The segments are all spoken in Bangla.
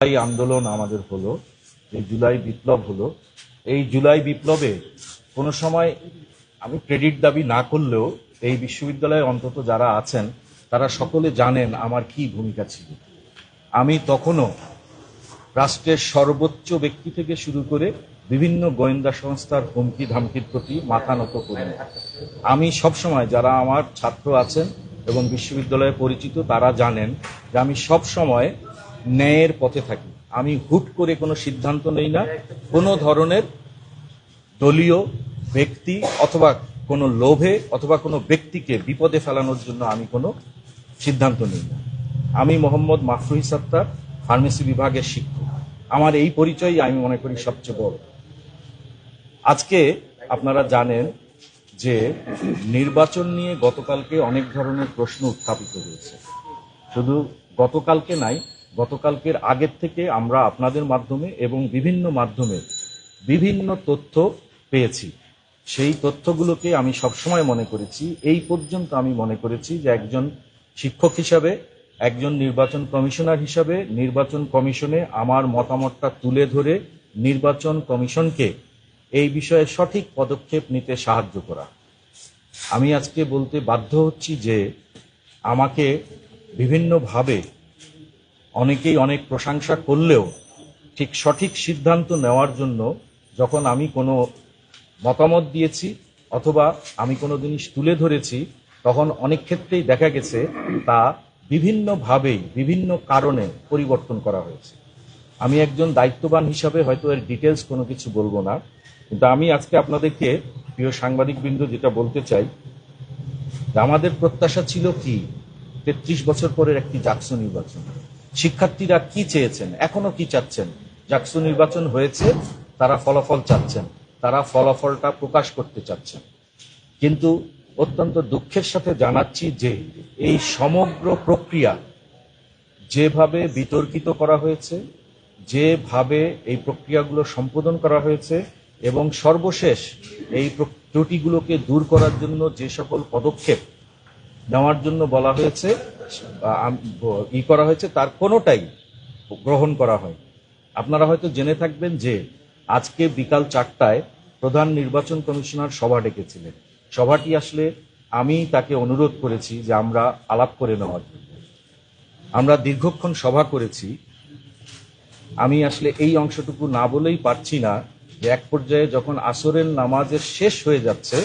জুলাই আন্দোলন আমাদের হলো, এই জুলাই বিপ্লব হলো। এই জুলাই বিপ্লবে কোনো সময় আমি ক্রেডিট দাবি না করলেও এই বিশ্ববিদ্যালয়ে অন্তত যারা আছেন তারা সকলে জানেন আমার কি ভূমিকা ছিল। আমি তখনও রাষ্ট্রের সর্বোচ্চ ব্যক্তি থেকে শুরু করে বিভিন্ন গোয়েন্দা সংস্থার হুমকি ধামকির প্রতি মাথা নত করিনি। আমি সবসময়, যারা আমার ছাত্র আছেন এবং বিশ্ববিদ্যালয়ে পরিচিত তারা জানেন যে আমি সবসময় ন্যায়ের পথে থাকি। আমি হুট করে কোনো সিদ্ধান্ত নেই না, কোনো ধরনের দলীয় ব্যক্তি অথবা কোনো লোভে অথবা কোনো ব্যক্তিকে বিপদে ফেলানোর জন্য আমি কোনো সিদ্ধান্ত নিই না। আমি মোহাম্মদ মাফরুহ সাত্তার, ফার্মেসি বিভাগের শিক্ষক। আমার এই পরিচয়ই আমি মনে করি সবচেয়ে বড়। আজকে আপনারা জানেন যে নির্বাচন নিয়ে গতকালকে অনেক ধরনের প্রশ্ন উত্থাপিত হয়েছে। শুধু গতকালকে নাই, গতকালকের আগের থেকে আমরা আপনাদের মাধ্যমে এবং বিভিন্ন মাধ্যমে বিভিন্ন তথ্য পেয়েছি। সেই তথ্যগুলোকে আমি সবসময় মনে করেছি, এই পর্যন্ত আমি মনে করেছি যে একজন শিক্ষক হিসাবে, একজন নির্বাচন কমিশনার হিসাবে নির্বাচন কমিশনে আমার মতামতটা তুলে ধরে নির্বাচন কমিশনকে এই বিষয়ে সঠিক পদক্ষেপ নিতে সাহায্য করা। আমি আজকে বলতে বাধ্য হচ্ছি যে আমাকে বিভিন্নভাবে অনেকেই অনেক প্রশংসা করলেও ঠিক সঠিক সিদ্ধান্ত নেওয়ার জন্য যখন আমি কোনো মতামত দিয়েছি অথবা আমি কোনো জিনিস তুলে ধরেছি, তখন অনেক ক্ষেত্রেই দেখা গেছে তা বিভিন্নভাবেই বিভিন্ন কারণে পরিবর্তন করা হয়েছে। আমি একজন দায়িত্ববান হিসাবে হয়তো এর ডিটেলস কোনো কিছু বলবো না, কিন্তু আমি আজকে আপনাদেরকে, প্রিয় সাংবাদিকবৃন্দ, যেটা বলতে চাই যে আমাদের প্রত্যাশা ছিল কি ৩৩ বছর পরের একটি জাকসু নির্বাচন। শিক্ষার্থীরা কি চেয়েছেন, এখনো কি চাচ্ছেন? জাকসু নির্বাচন হয়েছে, তারা ফলাফল চাচ্ছেন, তারা ফলাফলটা প্রকাশ করতে চাচ্ছেন। কিন্তু অত্যন্ত দুঃখের সাথে জানাচ্ছি যে এই সমগ্র প্রক্রিয়া যেভাবে বিতর্কিত করা হয়েছে, যেভাবে এই প্রক্রিয়াগুলো সম্পাদন করা হয়েছে এবং সর্বশেষ এই ত্রুটিগুলোকে দূর করার জন্য যে সকল পদক্ষেপ নেওয়ার জন্য বলা হয়েছে, করা হয়েছে, তার কোনোটাই গ্রহণ করা হয়। আপনারা হয়তো জেনে থাকবেন যে আজকে বিকাল 4টায় প্রধান নির্বাচন কমিশনার সভা ডেকেছিলেন। সভাটি আসলে আমি তাকে অনুরোধ করেছি যে আমরা আলাপ করে নেওয়ার জন্য। আমরা দীর্ঘক্ষণ সভা করেছি। আমি আসলে এই অংশটুকু না বলেই পারছি না যে এক পর্যায়ে যখন আসরের নামাজের শেষ হয়ে যাচ্ছে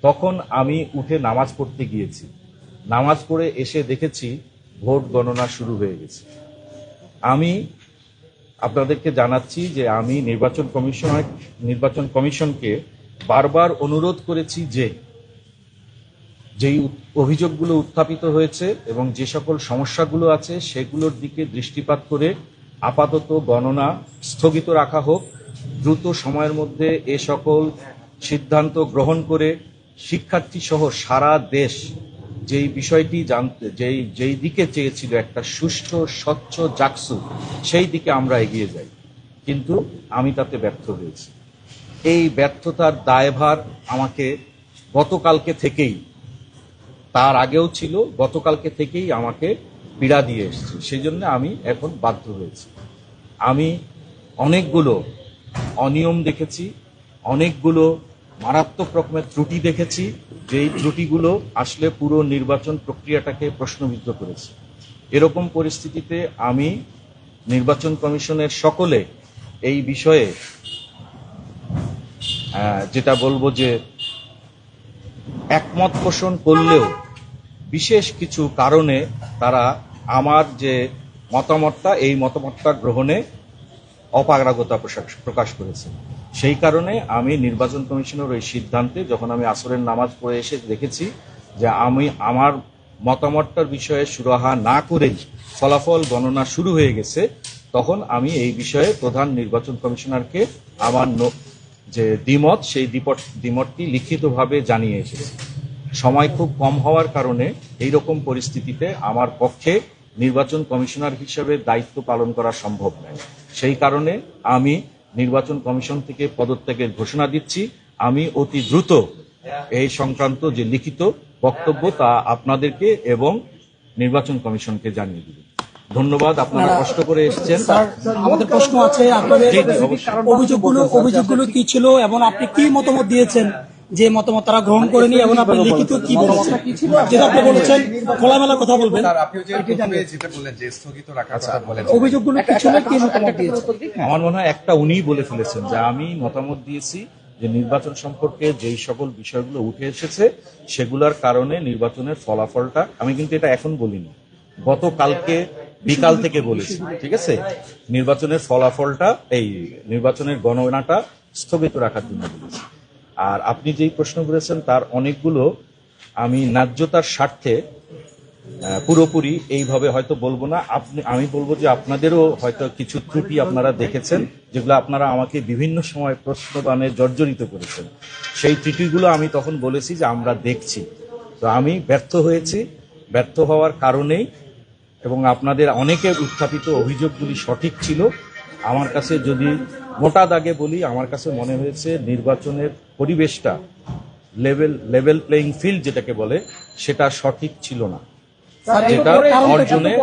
তখন আমি উঠে নামাজ পড়তে গিয়েছি। নামাজ পড়ে এসে দেখেছি ভোট গণনা শুরু হয়ে গেছে। আমি আপনাদেরকে জানাচ্ছি যে আমি নির্বাচন কমিশনকে বারবার অনুরোধ করেছি যে যেই অভিযোগগুলো উত্থাপিত হয়েছে এবং যে সকল সমস্যাগুলো আছে সেগুলোর দিকে দৃষ্টিপাত করে আপাতত গণনা স্থগিত রাখা হোক। দ্রুত সময়ের মধ্যে এ সকল সিদ্ধান্ত গ্রহণ করে শিক্ষার্থী সহ সারা দেশ যেই বিষয়টি জানতে, যেই দিকে চেয়েছিল একটা সুষ্ঠু স্বচ্ছ জাকসু, সেই দিকে আমরা এগিয়ে যাই। কিন্তু আমি তাতে ব্যর্থ হয়েছি। এই ব্যর্থতার দায়ভার আমাকে গতকালকে থেকেই, তার আগেও ছিল, গতকালকে থেকেই আমাকে পীড়া দিয়ে এসেছে। সেই জন্য আমি এখন বাধ্য হয়েছি। আমি অনেকগুলো অনিয়ম দেখেছি, অনেকগুলো মারাত্মক রকমের ত্রুটি দেখেছি, যেই ত্রুটিগুলো আসলে পুরো নির্বাচন প্রক্রিয়াটাকে প্রশ্নবিদ্ধ করেছে। এরকম পরিস্থিতিতে আমি নির্বাচন কমিশনের সকলে এই বিষয়ে যেটা বলবো যে একমত পোষণ করলেও বিশেষ কিছু কারণে তারা আমার যে মতামতটা, এই মতামতটা গ্রহণে অপারগতা প্রকাশ করেছে। সেই কারণে আমি নির্বাচন কমিশনের ওই সিদ্ধান্তে, যখন আমি আসরের নামাজ পড়ে এসে দেখেছি যে আমি আমার মতামতটার বিষয়ে সুরাহা না করেই ফলাফল গণনা শুরু হয়ে গেছে, তখন আমি এই বিষয়ে প্রধান নির্বাচন কমিশনারকে আমার যে দ্বিমত, সেই দ্বিমতটি লিখিতভাবে জানিয়ে এসেছি। সময় খুব কম হওয়ার কারণে এই রকম পরিস্থিতিতে আমার পক্ষে নির্বাচন কমিশনার হিসেবে দায়িত্ব পালন করা সম্ভব নয়। সেই কারণে আমি নির্বাচন কমিশন থেকে পদত্যাগের ঘোষণা দিচ্ছি। আমি অতি দ্রুত এই সংক্রান্ত যে লিখিত বক্তব্য তা আপনাদেরকে এবং নির্বাচন কমিশনকে জানিয়ে দিব। ধন্যবাদ, আপনারা কষ্ট করে এসেছেন। স্যার, আমাদের প্রশ্ন আছে, আপনাদের জি, জি, অবশ্যই। অভিযোগগুলো কি ছিল এবং আপনি কি মতামত দিয়েছেন, যে মতামত তারা গ্রহণ করেনি, এবং আপনি লিখিত কি বলেছেন, যেটা আপনি বলেছেন খোলামেলা কথা বলবেন। অভিযোগগুলো কি ছিল, কি মতামত দিয়েছেন? আমার মনে হয় একটা উনিই বলে ফেলেছেন যে আমি মতামত দিয়েছি যে নির্বাচন সম্পর্কে যেই সকল বিষয়গুলো উঠে এসেছে সেগুলোর কারণে নির্বাচনের ফলাফলটা, আমি কিন্তু এটা এখন বলিনি, গতকালকে বিকাল থেকে বলেছি, ঠিক আছে, নির্বাচনের ফলাফলটা, এই নির্বাচনের গণনাটা স্থগিত রাখার জন্য বলেছি। আর আপনি যেই প্রশ্ন করেছেন তার অনেকগুলো আমি ন্যায্যতার স্বার্থে পুরোপুরি এইভাবে হয়তো বলবো না। আমি বলবো যে আপনাদেরও হয়তো কিছু ত্রুটি আপনারা দেখেছেন, যেগুলো আপনারা আমাকে বিভিন্ন সময় প্রশ্নদানে জর্জরিত করেছেন। সেই ত্রুটিগুলো আমি তখন বলেছি যে আমরা দেখছি। তো আমি ব্যর্থ হয়েছি, ব্যর্থ হওয়ার কারণেই, এবং আপনাদের অনেকের উত্থাপিত অভিযোগগুলি সঠিক ছিল। আমার কাছে যদি মোটা দাগে বলি, আমার কাছে মনে হয়েছে নির্বাচনের পরিবেশটা, লেভেল প্লেইং ফিল্ড যেটাকে বলে, সেটা সঠিক ছিল না। যেটা অর্জনে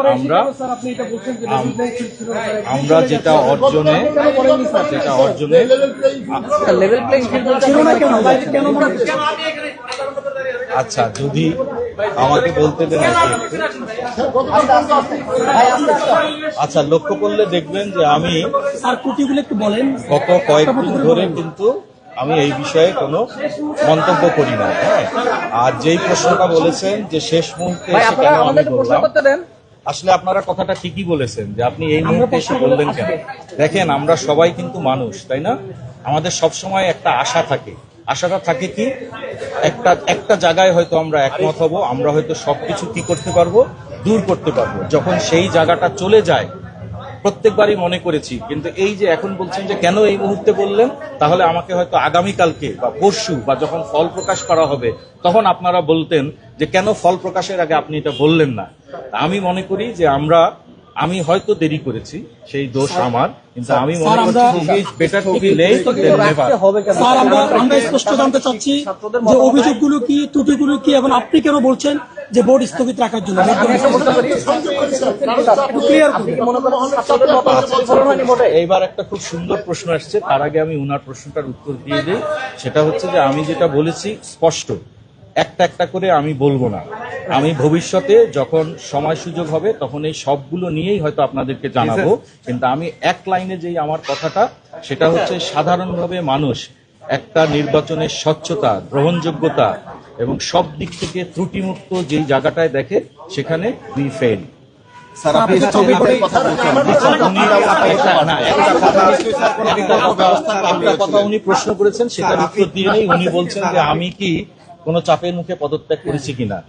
আমরা যেটা অর্জনে আচ্ছা, যদি আমাকে বলতে দেন আচ্ছা, লক্ষ্য করলে দেখবেন যে আমি গত কয়েকদিন ধরে কিন্তু আমি এই বিষয়ে কোনো মন্তব্য করি না। হ্যাঁ, আর যেই প্রশ্নটা বলেছেন যে শেষ মুহূর্তে এসে কেন আমি বললাম, আসলে আপনারা কথাটা ঠিকই বলেছেন যে আপনি এই মুহূর্তে এসে বললেন কেন। দেখেন, আমরা সবাই কিন্তু মানুষ, তাই না? আমাদের সবসময় একটা আশা থাকে। আশাটা থাকে কি, একটা জায়গায় হয়তো আমরা একমত হব, আমরা হয়তো সবকিছু কি করতে পারবো, দূর করতে পারবো। যখন সেই জায়গাটা চলে যায়, প্রত্যেকবারই মনে করেছি, কিন্তু এই যে এখন বলছেন যে কেন এই মুহূর্তে বললেন, তাহলে আমাকে হয়তো আগামীকালকে বা পরশু বা যখন ফল প্রকাশ করা হবে তখন আপনারা বলতেন যে কেন ফল প্রকাশের আগে আপনি এটা বললেন না। আমি মনে করি যে আমি হয়তো দেরি করেছি, সেই দোষ আমার, কিন্তু আমি মনে করছি better to be late than never. Sir, আমরা স্পষ্ট জানতে চাচ্ছি যে অভিযোগগুলো কি, ত্রুটিগুলো কি, এবং আপনি কেন বলছেন যে ভোট স্থগিত রাখার জন্য? এইবার একটা খুব সুন্দর প্রশ্ন আসছে, তার আগে আমি উনার প্রশ্নটার উত্তর দিয়ে দিই। সেটা হচ্ছে যে আমি যেটা বলেছি স্পষ্ট, একটা করে আমি বলবো না। আমি ভবিষ্যতে যখন সময় সুযোগ হবে তখন এই সবগুলো নিয়েই হয়তো আপনাদেরকে জানাবো। কিন্তু আমি এক লাইনে যেই আমার কথাটা, সেটা হচ্ছে সাধারণভাবে মানুষ একটা নির্বাচনের স্বচ্ছতা, গ্রহণযোগ্যতা এবং সব দিক থেকে ত্রুটিমুক্ত যেই জায়গাটায় দেখে, সেখানে উই ফেল। একটা কথা উনি প্রশ্ন করেছেন, সেটার উত্তর দিয়ে নেই। উনি বলছেন যে আমি কি কোনো চাপের মুখে পদত্যাগ করেছি কিনা।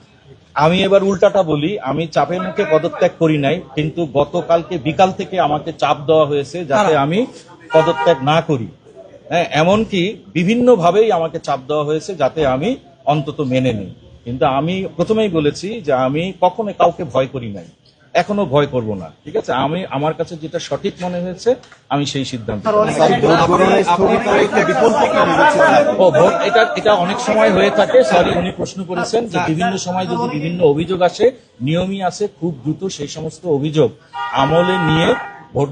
আমি এবার উল্টাটা বলি, আমি চাপের মুখে পদত্যাগ করি নাই, কিন্তু গতকালকে বিকাল থেকে আমাকে চাপ দেওয়া হয়েছে যাতে আমি পদত্যাগ না করি। হ্যাঁ, এমনকি বিভিন্নভাবেই আমাকে চাপ দেওয়া হয়েছে যাতে আমি অন্তত মেনে নিই। কিন্তু আমি প্রথমেই বলেছি যে আমি কখনো কাউকে ভয় করি নাই, এখনো ভয় করব না। ঠিক আছে, আমার কাছে যেটা সঠিক মনে হয়েছে আমি সেই সিদ্ধান্ত। ভোট এটা অনেক সময় হয়ে থাকে। সরি, উনি প্রশ্ন করেছেন যে বিভিন্ন সময় যদি বিভিন্ন অভিযোগ আসে, নিয়মই আছে খুব দ্রুত সেই সমস্ত অভিযোগ আমলে নিয়ে ভোট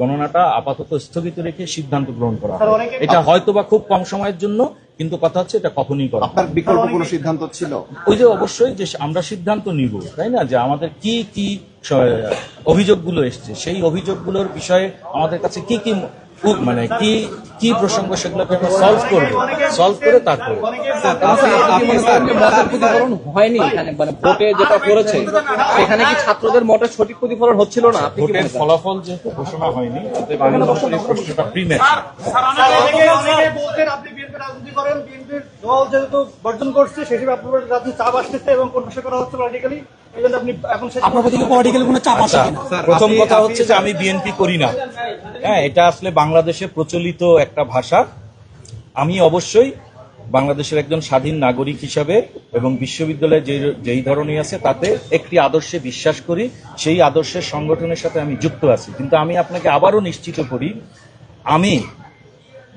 গণনাটা আপাতত স্থগিত রেখে সিদ্ধান্ত গ্রহণ করা হয়। এটা হয়তো বা খুব কম সময়ের জন্য, কিন্তু কথা হচ্ছে এটা কখনই করা। আপনার বিকল্প কোনো সিদ্ধান্ত ছিল? ওই যে অবশ্যই যে আমরা সিদ্ধান্ত নিব, তাই না, যে আমাদের কি কি অভিযোগগুলো এসছে, সেই অভিযোগগুলোর বিষয়ে আমাদের কাছে কি কি মানে কি প্রসঙ্গ, সেগুলোকে আমরা সলভ করে তারপরে। হয়নি মানে ভোটে যেটা করেছে সেখানে কি ছাত্রদের মতের সঠিক প্রতিফলন হচ্ছিল না? ভোটের ফলাফল যেহেতু ঘোষণা হয়নি, অতএব আমি মনে করি প্রশ্নটা প্রিম্যাচ। রাজনীতি করেন, বিএনপির দল যেহেতু বর্জন করছে, সেসব আপনার রাজনীতি চাপ আসতেছে এবং কোণঠাসা করা হচ্ছে পলিটিক্যালি। প্রথম কথা হচ্ছে যে আমি বিএনপি করি না। হ্যাঁ, এটা আসলে বাংলাদেশে প্রচলিত একটা ভাষা। আমি অবশ্যই বাংলাদেশের একজন স্বাধীন নাগরিক হিসাবে এবং বিশ্ববিদ্যালয়ে যেই ধরনের আছে তাতে একটি আদর্শে বিশ্বাস করি, সেই আদর্শের সংগঠনের সাথে আমি যুক্ত আছি। কিন্তু আমি আপনাকে আবারও নিশ্চিত করি, আমি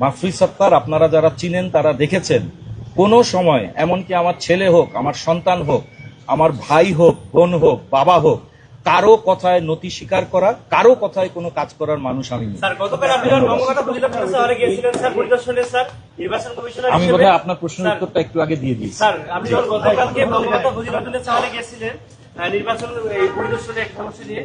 মাহফুজ সত্তার, আপনারা যারা চিনেন তারা দেখেছেন, কোনো সময় এমনকি আমার ছেলে হোক, আমার সন্তান হোক, আমার ভাই হোক, বোন হোক, বাবা হোক, কারো কথায় নতি স্বীকার করা, কারো কথায় কোনো কাজ করার মানুষ আমি নই। স্যার গতকাল আপনি যখন বঙ্গমাতা ফজিলাতুন্নেসা শহরে গিয়েছিলেন স্যার পরিদর্শনে স্যার নির্বাচন কমিশনার আমি হিসেবে বোধহয় আপনার প্রশ্নের উত্তরটা একটু আগে দিয়ে দিয়েছি। স্যার আপনি যখন গতকালকে বঙ্গমাতা ফজিলাতুন্নেসা শহরে গিয়েছিলেন নির্বাচন পরিদর্শনে এক সমস্যা নিয়ে